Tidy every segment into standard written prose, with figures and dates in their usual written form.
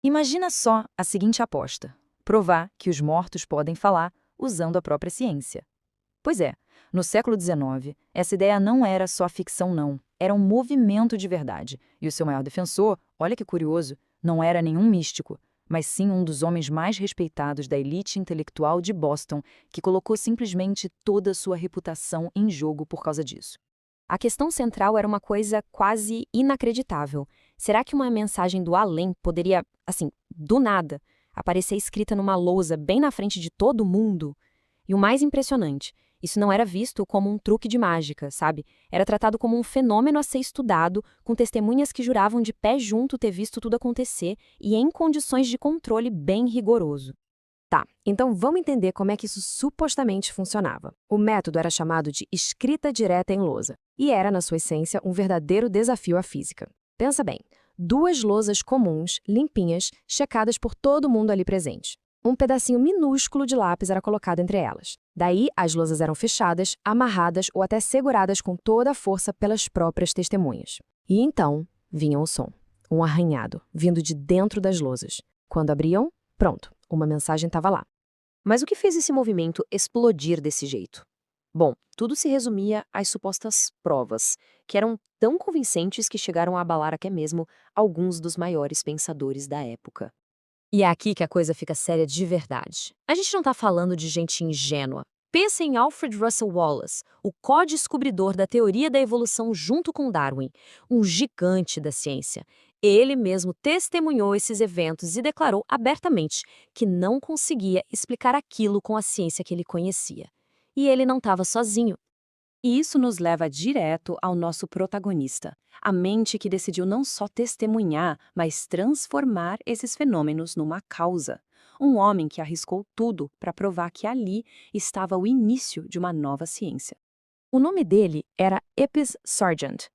Imagina só a seguinte aposta: provar que os mortos podem falar usando a própria ciência. Pois é, no século XIX, essa ideia não era só ficção, não. Era um movimento de verdade. E o seu maior defensor, olha que curioso, não era nenhum místico, mas sim um dos homens mais respeitados da elite intelectual de Boston, que colocou simplesmente toda a sua reputação em jogo por causa disso. A questão central era uma coisa quase inacreditável. Será que uma mensagem do além poderia, assim, do nada, aparecer escrita numa lousa bem na frente de todo mundo? E o mais impressionante, isso não era visto como um truque de mágica, sabe? Era tratado como um fenômeno a ser estudado, com testemunhas que juravam de pé junto ter visto tudo acontecer e em condições de controle bem rigoroso. Tá, então vamos entender como é que isso supostamente funcionava. O método era chamado de escrita direta em lousa, e era, na sua essência, um verdadeiro desafio à física. Pensa bem, duas lousas comuns, limpinhas, checadas por todo mundo ali presente. Um pedacinho minúsculo de lápis era colocado entre elas. Daí, as lousas eram fechadas, amarradas ou até seguradas com toda a força pelas próprias testemunhas. E então, vinha o som. Um arranhado, vindo de dentro das lousas. Quando abriam, pronto, uma mensagem estava lá. Mas o que fez esse movimento explodir desse jeito? Bom, tudo se resumia às supostas provas, que eram tão convincentes que chegaram a abalar até mesmo alguns dos maiores pensadores da época. E é aqui que a coisa fica séria de verdade. A gente não está falando de gente ingênua. Pensa em Alfred Russel Wallace, o co-descobridor da teoria da evolução junto com Darwin, um gigante da ciência. Ele mesmo testemunhou esses eventos e declarou abertamente que não conseguia explicar aquilo com a ciência que ele conhecia. E ele não estava sozinho. E isso nos leva direto ao nosso protagonista, a mente que decidiu não só testemunhar, mas transformar esses fenômenos numa causa. Um homem que arriscou tudo para provar que ali estava o início de uma nova ciência. O nome dele era Epes Sargent.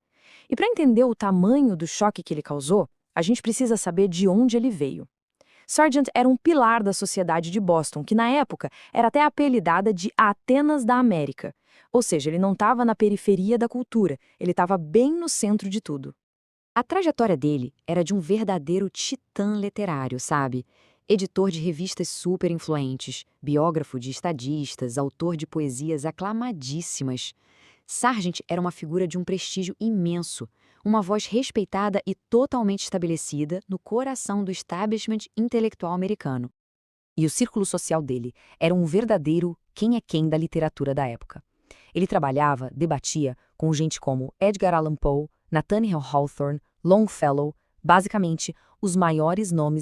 E para entender o tamanho do choque que ele causou, a gente precisa saber de onde ele veio. Sargent era um pilar da sociedade de Boston, que na época era até apelidada de Atenas da América. Ou seja, ele não estava na periferia da cultura, ele estava bem no centro de tudo. A trajetória dele era de um verdadeiro titã literário, sabe? Editor de revistas super influentes, biógrafo de estadistas, autor de poesias aclamadíssimas. Sargent era uma figura de um prestígio imenso, uma voz respeitada e totalmente estabelecida no coração do establishment intelectual americano. E o círculo social dele era um verdadeiro quem é quem da literatura da época. Ele trabalhava, debatia com gente como Edgar Allan Poe, Nathaniel Hawthorne, Longfellow, basicamente os maiores nomes da